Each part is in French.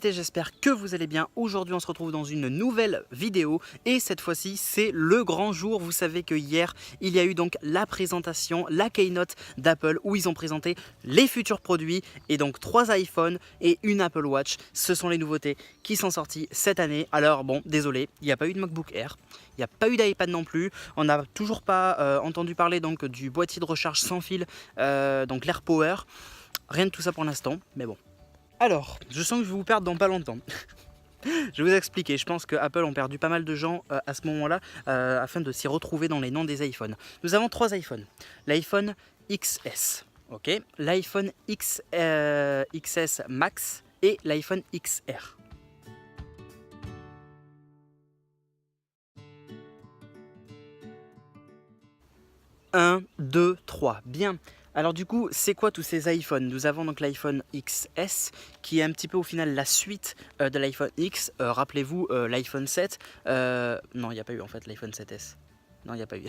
communauté, j'espère que vous allez bien. Aujourd'hui on se retrouve dans une nouvelle vidéo et cette fois-ci c'est le grand jour. Vous savez que hier il y a eu donc la présentation, la keynote d'Apple où ils ont présenté les futurs produits et donc 3 iPhones et une Apple Watch. Ce sont les nouveautés qui sont sorties cette année. Alors bon, désolé, il n'y a pas eu de MacBook Air, il n'y a pas eu d'iPad non plus. On n'a toujours pas entendu parler donc du boîtier de recharge sans fil, donc l'AirPower. Rien de tout ça pour l'instant, mais bon. Alors, je sens que je vais vous perdre dans pas longtemps. Je vais vous expliquer, je pense que Apple ont perdu pas mal de gens à ce moment-là afin de s'y retrouver dans les noms des iPhones. Nous avons 3 iPhones. L'iPhone XS, ok, l'iPhone XS Max et l'iPhone XR. Un, 2, 3, bien. Alors du coup, c'est quoi tous ces iPhones? Nous avons donc l'iPhone XS qui est un petit peu au final la suite de l'iPhone X. Rappelez-vous l'iPhone 7. Non, il n'y a pas eu en fait l'iPhone 7S. Non, il n'y a pas eu.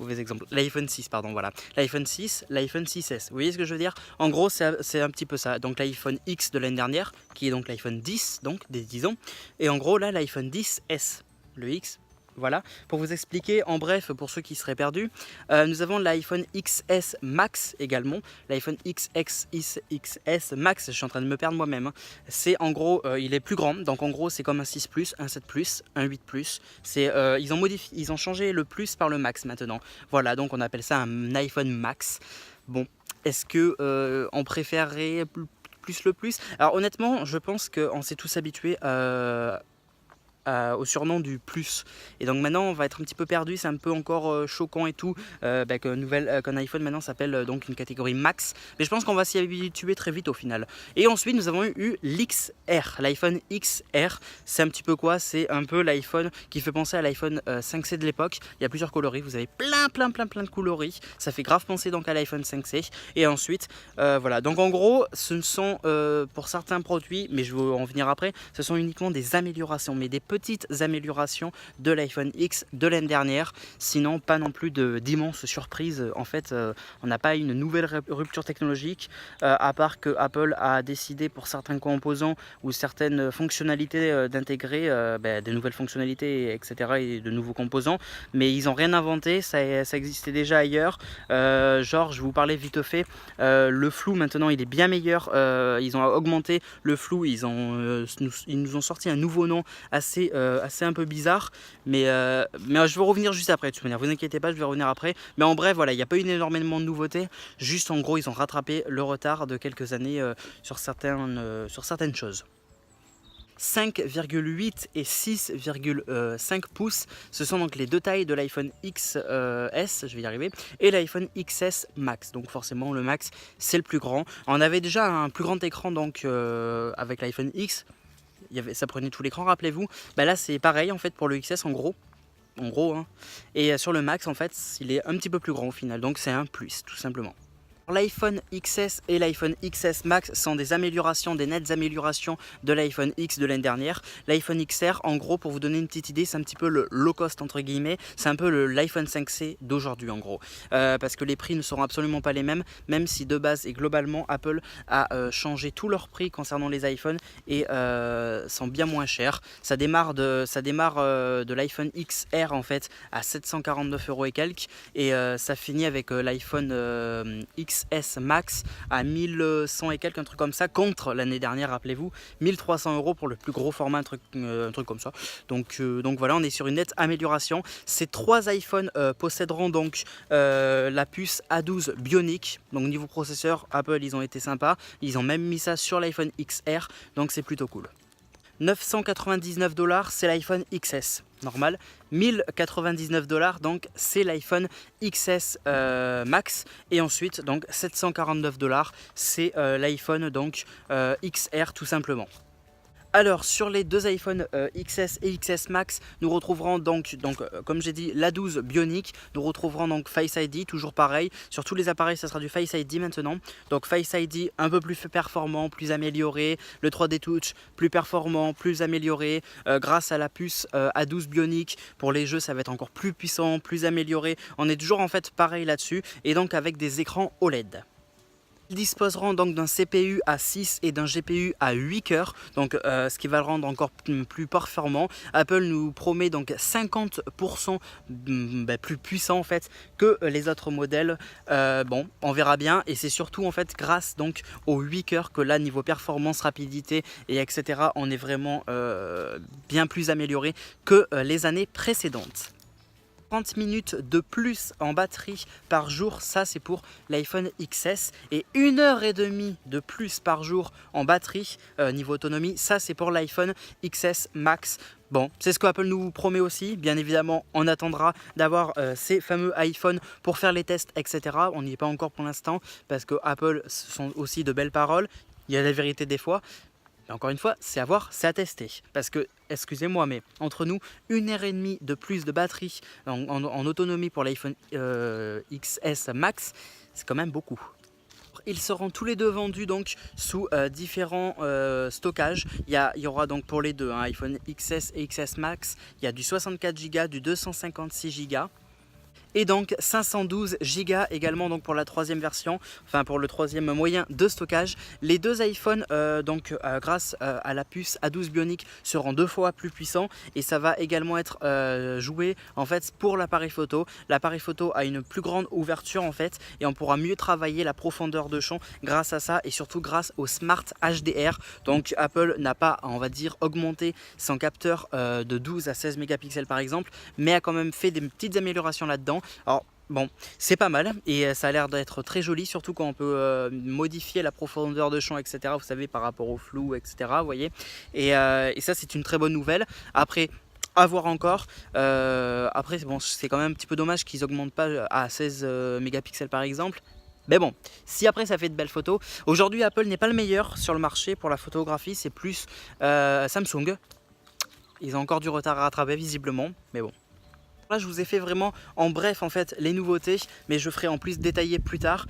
Mauvais exemple. L'iPhone 6, pardon, voilà. L'iPhone 6, l'iPhone 6S. Vous voyez ce que je veux dire? En gros, c'est un petit peu ça. Donc l'iPhone X de l'année dernière, qui est donc l'iPhone 10, donc des 10 ans. Et en gros, là, l'iPhone 10S. Le X. Voilà, pour vous expliquer en bref, pour ceux qui seraient perdus, nous avons l'iPhone XS Max également, l'iPhone XS Max, je suis en train de me perdre moi-même, hein. C'est en gros, il est plus grand, donc en gros c'est comme un 6 Plus, un 7 Plus, un 8 Plus, ils ont changé le plus par le Max maintenant, voilà, donc on appelle ça un iPhone Max. Bon, est-ce que on préférerait plus le plus? Alors honnêtement, je pense qu'on s'est tous habitués au surnom du plus, et donc maintenant on va être un petit peu perdu, c'est un peu encore choquant et tout qu'un iPhone maintenant s'appelle donc une catégorie max, mais je pense qu'on va s'y habituer très vite au final. Et ensuite nous avons eu l'XR, l'iPhone XR. C'est un petit peu quoi? C'est un peu l'iPhone qui fait penser à l'iPhone 5C de l'époque. Il y a plusieurs coloris, vous avez plein de coloris, ça fait grave penser donc à l'iPhone 5C. Et ensuite voilà, donc en gros ce sont pour certains produits, mais je vais en venir après, ce sont uniquement des améliorations, mais des petites améliorations de l'iPhone X de l'année dernière, sinon pas non plus d'immenses surprises. En fait, on n'a pas une nouvelle rupture technologique, à part que Apple a décidé pour certains composants ou certaines fonctionnalités d'intégrer des nouvelles fonctionnalités, etc. et de nouveaux composants, mais ils n'ont rien inventé, ça existait déjà ailleurs. Genre, je vous parlais vite fait, le flou maintenant il est bien meilleur, ils ont augmenté le flou, ils nous ont sorti un nouveau nom assez un peu bizarre, mais je vais revenir juste après. De toute manière, vous inquiétez pas, je vais revenir après. Mais en bref, voilà, il n'y a pas eu énormément de nouveautés. Juste en gros, ils ont rattrapé le retard de quelques années sur certaines choses. 5,8 et 6,5 pouces, ce sont donc les deux tailles de l'iPhone XS, je vais y arriver, et l'iPhone XS Max. Donc forcément le Max c'est le plus grand. On avait déjà un plus grand écran donc avec l'iPhone X. Ça prenait tout l'écran, rappelez-vous. Bah là c'est pareil en fait pour le XS en gros hein. Et sur le Max en fait il est un petit peu plus grand au final, donc c'est un plus tout simplement. L'iPhone XS et l'iPhone XS Max sont des améliorations, des nettes améliorations de l'iPhone X de l'année dernière. L'iPhone XR, en gros, pour vous donner une petite idée, c'est un petit peu le low cost entre guillemets, c'est un peu l'iPhone 5C d'aujourd'hui en gros. Parce que les prix ne seront absolument pas les mêmes, même si de base et globalement Apple a changé tous leurs prix concernant les iPhones et sont bien moins chers. Ça démarre de l'iPhone XR en fait à 749 € et quelques, et ça finit avec l'iPhone XS Max à 1100 et quelques, un truc comme ça, contre l'année dernière, rappelez-vous, 1300 € pour le plus gros format, un truc comme ça. Donc voilà, on est sur une nette amélioration. Ces 3 iPhones posséderont donc la puce A12 Bionic. Donc niveau processeur, Apple ils ont été sympas, ils ont même mis ça sur l'iPhone XR, donc c'est plutôt cool. 999 $, c'est l'iPhone XS normal. 1099 $, donc c'est l'iPhone XS Max. Et ensuite, donc 749 $, c'est l'iPhone donc XR tout simplement. Alors sur les deux iPhone XS et XS Max, nous retrouverons donc comme j'ai dit l'A12 Bionic, nous retrouverons donc Face ID, toujours pareil, sur tous les appareils ça sera du Face ID maintenant, donc Face ID un peu plus performant, plus amélioré, le 3D Touch plus performant, plus amélioré, grâce à la puce A12 Bionic, pour les jeux ça va être encore plus puissant, plus amélioré, on est toujours en fait pareil là-dessus, et donc avec des écrans OLED. Ils disposeront donc d'un CPU à 6 et d'un GPU à 8 cœurs, donc ce qui va le rendre encore plus performant. Apple nous promet donc 50% plus puissant en fait que les autres modèles. Bon, on verra bien, et c'est surtout en fait grâce donc aux 8 cœurs que là, niveau performance, rapidité et etc., on est vraiment bien plus amélioré que les années précédentes. 30 minutes de plus en batterie par jour, ça c'est pour l'iPhone XS, et 1h30 de plus par jour en batterie niveau autonomie, ça c'est pour l'iPhone XS Max. Bon, c'est ce que Apple nous promet aussi. Bien évidemment, on attendra d'avoir ces fameux iPhones pour faire les tests, etc. On n'y est pas encore pour l'instant parce que Apple, ce sont aussi de belles paroles. Il y a la vérité des fois. Et encore une fois, c'est à voir, c'est à tester. Parce que, excusez-moi, mais entre nous, 1h30 de plus de batterie en autonomie pour l'iPhone XS Max, c'est quand même beaucoup. Ils seront tous les deux vendus donc sous différents stockages. Il y aura donc pour les deux, iPhone XS et XS Max, il y a du 64 Go, du 256 Go. Et donc 512 Go également donc pour la troisième version, enfin pour le troisième moyen de stockage. Les deux iPhones grâce à la puce A12 Bionic seront 2 fois plus puissants, et ça va également être joué en fait pour l'appareil photo. L'appareil photo a une plus grande ouverture en fait, et on pourra mieux travailler la profondeur de champ grâce à ça, et surtout grâce au Smart HDR. Donc Apple n'a pas, on va dire, augmenté son capteur de 12 à 16 mégapixels par exemple, mais a quand même fait des petites améliorations là-dedans. Alors bon, c'est pas mal, et ça a l'air d'être très joli, surtout quand on peut modifier la profondeur de champ, etc. Vous savez, par rapport au flou, etc. Vous voyez, et ça c'est une très bonne nouvelle. Après, à voir encore. Après, bon, c'est quand même un petit peu dommage qu'ils augmentent pas à 16 mégapixels par exemple. Mais bon, si après ça fait de belles photos. Aujourd'hui, Apple n'est pas le meilleur sur le marché pour la photographie, c'est plus Samsung. Ils ont encore du retard à rattraper visiblement, mais bon. Là, je vous ai fait vraiment en bref en fait les nouveautés, mais je ferai en plus détaillé plus tard.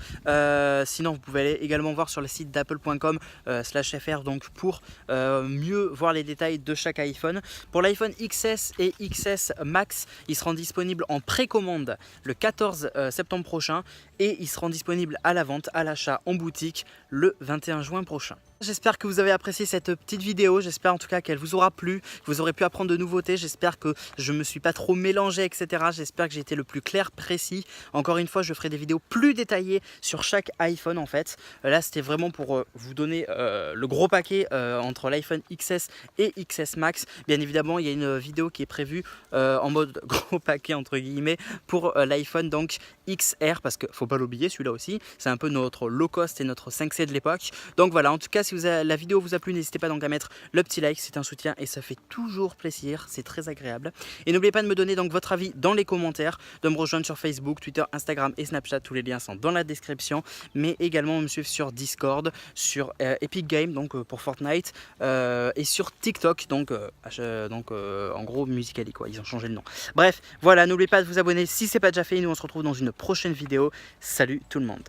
Sinon, vous pouvez aller également voir sur le site d'apple.com/fr donc pour mieux voir les détails de chaque iPhone. Pour l'iPhone XS et XS Max, ils seront disponibles en précommande le 14 septembre prochain, et ils seront disponibles à la vente, à l'achat en boutique le 21 juin prochain. J'espère que vous avez apprécié cette petite vidéo, j'espère en tout cas qu'elle vous aura plu, que vous aurez pu apprendre de nouveautés, j'espère que je ne me suis pas trop mélangé, etc. J'espère que j'ai été le plus clair, précis. Encore une fois, je ferai des vidéos plus détaillées sur chaque iPhone en fait. Là, c'était vraiment pour vous donner le gros paquet entre l'iPhone XS et XS Max. Bien évidemment, il y a une vidéo qui est prévue en mode gros paquet entre guillemets pour l'iPhone donc XR, parce qu'il ne faut pas l'oublier, celui-là aussi, c'est un peu notre low cost et notre 5C de l'époque. Donc voilà, en tout cas, si la vidéo vous a plu, n'hésitez pas donc à mettre le petit like, c'est un soutien et ça fait toujours plaisir, c'est très agréable. Et n'oubliez pas de me donner donc votre avis dans les commentaires, de me rejoindre sur Facebook, Twitter, Instagram et Snapchat, tous les liens sont dans la description, mais également me suivre sur Discord, sur Epic Games donc pour Fortnite, et sur TikTok donc en gros Musical.ly quoi, ils ont changé le nom. Bref, voilà, n'oubliez pas de vous abonner si c'est pas déjà fait, et nous on se retrouve dans une prochaine vidéo. Salut tout le monde.